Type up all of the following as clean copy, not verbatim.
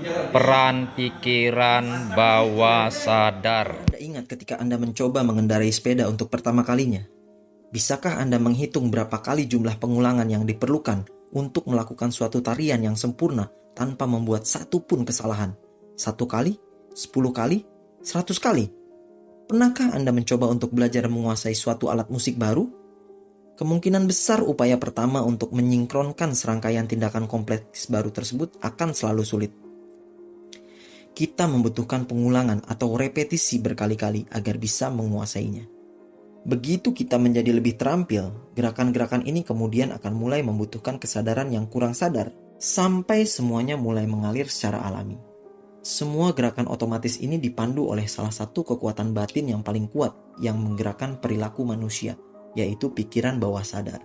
Peran pikiran bawah sadar. Anda ingat ketika Anda mencoba mengendarai sepeda untuk pertama kalinya? Bisakah Anda menghitung berapa kali jumlah pengulangan yang diperlukan untuk melakukan suatu tarian yang sempurna tanpa membuat satu pun kesalahan? 1 kali? 10 kali? 100 kali? Pernahkah Anda mencoba untuk belajar menguasai suatu alat musik baru? Kemungkinan besar upaya pertama untuk menyingkronkan serangkaian tindakan kompleks baru tersebut akan selalu sulit. Kita membutuhkan pengulangan atau repetisi berkali-kali agar bisa menguasainya. Begitu kita menjadi lebih terampil, gerakan-gerakan ini kemudian akan mulai membutuhkan kesadaran yang kurang sadar, sampai semuanya mulai mengalir secara alami. Semua gerakan otomatis ini dipandu oleh salah satu kekuatan batin yang paling kuat yang menggerakkan perilaku manusia, yaitu pikiran bawah sadar.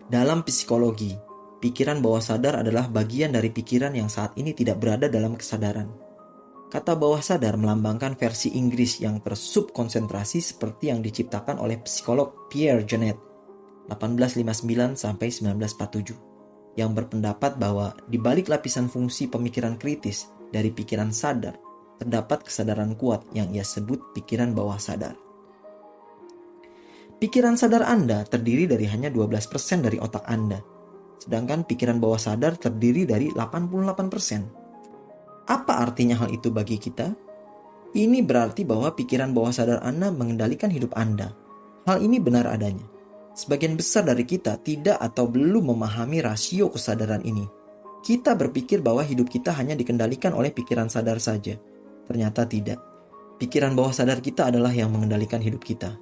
Dalam psikologi, pikiran bawah sadar adalah bagian dari pikiran yang saat ini tidak berada dalam kesadaran. Kata bawah sadar melambangkan versi Inggris yang tersubkonsentrasi seperti yang diciptakan oleh psikolog Pierre Janet 1859-1947 yang berpendapat bahwa di balik lapisan fungsi pemikiran kritis dari pikiran sadar terdapat kesadaran kuat yang ia sebut pikiran bawah sadar. Pikiran sadar Anda terdiri dari hanya 12% dari otak Anda, sedangkan pikiran bawah sadar terdiri dari 88%. Apa artinya hal itu bagi kita? Ini berarti bahwa pikiran bawah sadar Anda mengendalikan hidup Anda. Hal ini benar adanya. Sebagian besar dari kita tidak atau belum memahami rasio kesadaran ini. Kita berpikir bahwa hidup kita hanya dikendalikan oleh pikiran sadar saja. Ternyata tidak. Pikiran bawah sadar kita adalah yang mengendalikan hidup kita.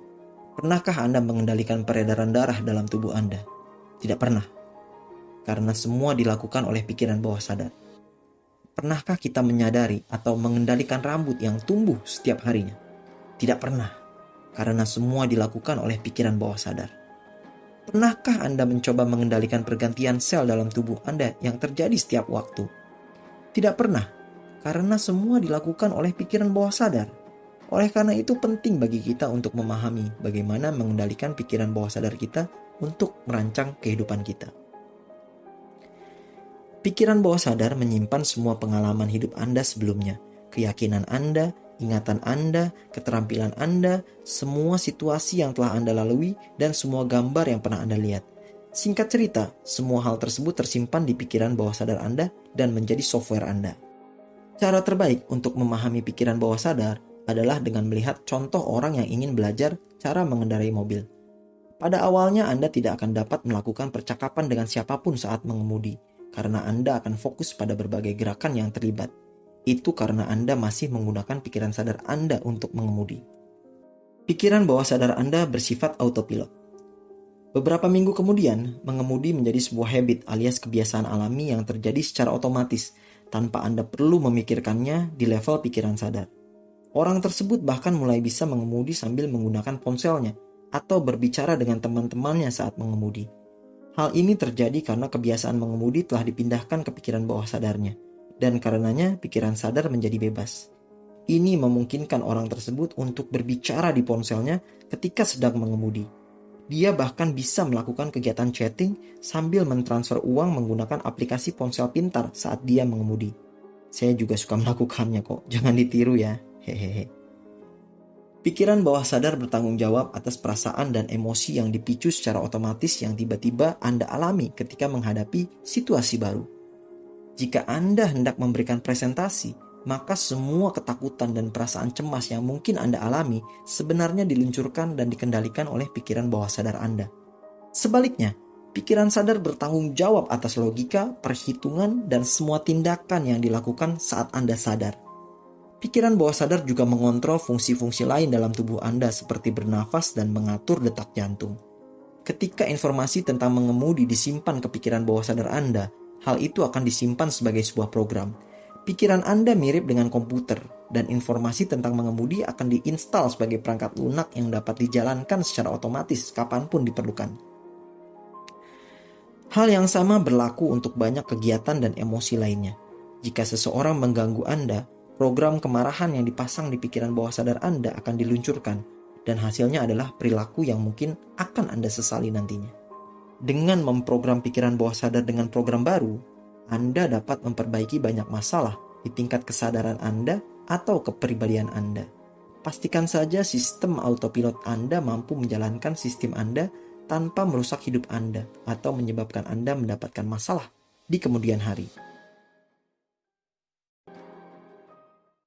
Pernahkah Anda mengendalikan peredaran darah dalam tubuh Anda? Tidak pernah. Karena semua dilakukan oleh pikiran bawah sadar. Pernahkah kita menyadari atau mengendalikan rambut yang tumbuh setiap harinya? Tidak pernah, karena semua dilakukan oleh pikiran bawah sadar. Pernahkah Anda mencoba mengendalikan pergantian sel dalam tubuh Anda yang terjadi setiap waktu? Tidak pernah, karena semua dilakukan oleh pikiran bawah sadar. Oleh karena itu penting bagi kita untuk memahami bagaimana mengendalikan pikiran bawah sadar kita untuk merancang kehidupan kita. Pikiran bawah sadar menyimpan semua pengalaman hidup Anda sebelumnya, keyakinan Anda, ingatan Anda, keterampilan Anda, semua situasi yang telah Anda lalui, dan semua gambar yang pernah Anda lihat. Singkat cerita, semua hal tersebut tersimpan di pikiran bawah sadar Anda dan menjadi software Anda. Cara terbaik untuk memahami pikiran bawah sadar adalah dengan melihat contoh orang yang ingin belajar cara mengendarai mobil. Pada awalnya Anda tidak akan dapat melakukan percakapan dengan siapapun saat mengemudi, karena Anda akan fokus pada berbagai gerakan yang terlibat. Itu karena Anda masih menggunakan pikiran sadar Anda untuk mengemudi. Pikiran bawah sadar Anda bersifat autopilot. Beberapa minggu kemudian, mengemudi menjadi sebuah habit alias kebiasaan alami yang terjadi secara otomatis, tanpa Anda perlu memikirkannya di level pikiran sadar. Orang tersebut bahkan mulai bisa mengemudi sambil menggunakan ponselnya, atau berbicara dengan teman-temannya saat mengemudi. Hal ini terjadi karena kebiasaan mengemudi telah dipindahkan ke pikiran bawah sadarnya, dan karenanya pikiran sadar menjadi bebas. Ini memungkinkan orang tersebut untuk berbicara di ponselnya ketika sedang mengemudi. Dia bahkan bisa melakukan kegiatan chatting sambil mentransfer uang menggunakan aplikasi ponsel pintar saat dia mengemudi. Saya juga suka melakukannya kok, jangan ditiru ya, hehehe. Pikiran bawah sadar bertanggung jawab atas perasaan dan emosi yang dipicu secara otomatis yang tiba-tiba Anda alami ketika menghadapi situasi baru. Jika Anda hendak memberikan presentasi, maka semua ketakutan dan perasaan cemas yang mungkin Anda alami sebenarnya diluncurkan dan dikendalikan oleh pikiran bawah sadar Anda. Sebaliknya, pikiran sadar bertanggung jawab atas logika, perhitungan, dan semua tindakan yang dilakukan saat Anda sadar. Pikiran bawah sadar juga mengontrol fungsi-fungsi lain dalam tubuh Anda seperti bernafas dan mengatur detak jantung. Ketika informasi tentang mengemudi disimpan ke pikiran bawah sadar Anda, hal itu akan disimpan sebagai sebuah program. Pikiran Anda mirip dengan komputer, dan informasi tentang mengemudi akan diinstal sebagai perangkat lunak yang dapat dijalankan secara otomatis kapanpun diperlukan. Hal yang sama berlaku untuk banyak kegiatan dan emosi lainnya. Jika seseorang mengganggu Anda, program kemarahan yang dipasang di pikiran bawah sadar Anda akan diluncurkan, dan hasilnya adalah perilaku yang mungkin akan Anda sesali nantinya. Dengan memprogram pikiran bawah sadar dengan program baru, Anda dapat memperbaiki banyak masalah di tingkat kesadaran Anda atau kepribadian Anda. Pastikan saja sistem autopilot Anda mampu menjalankan sistem Anda tanpa merusak hidup Anda atau menyebabkan Anda mendapatkan masalah di kemudian hari.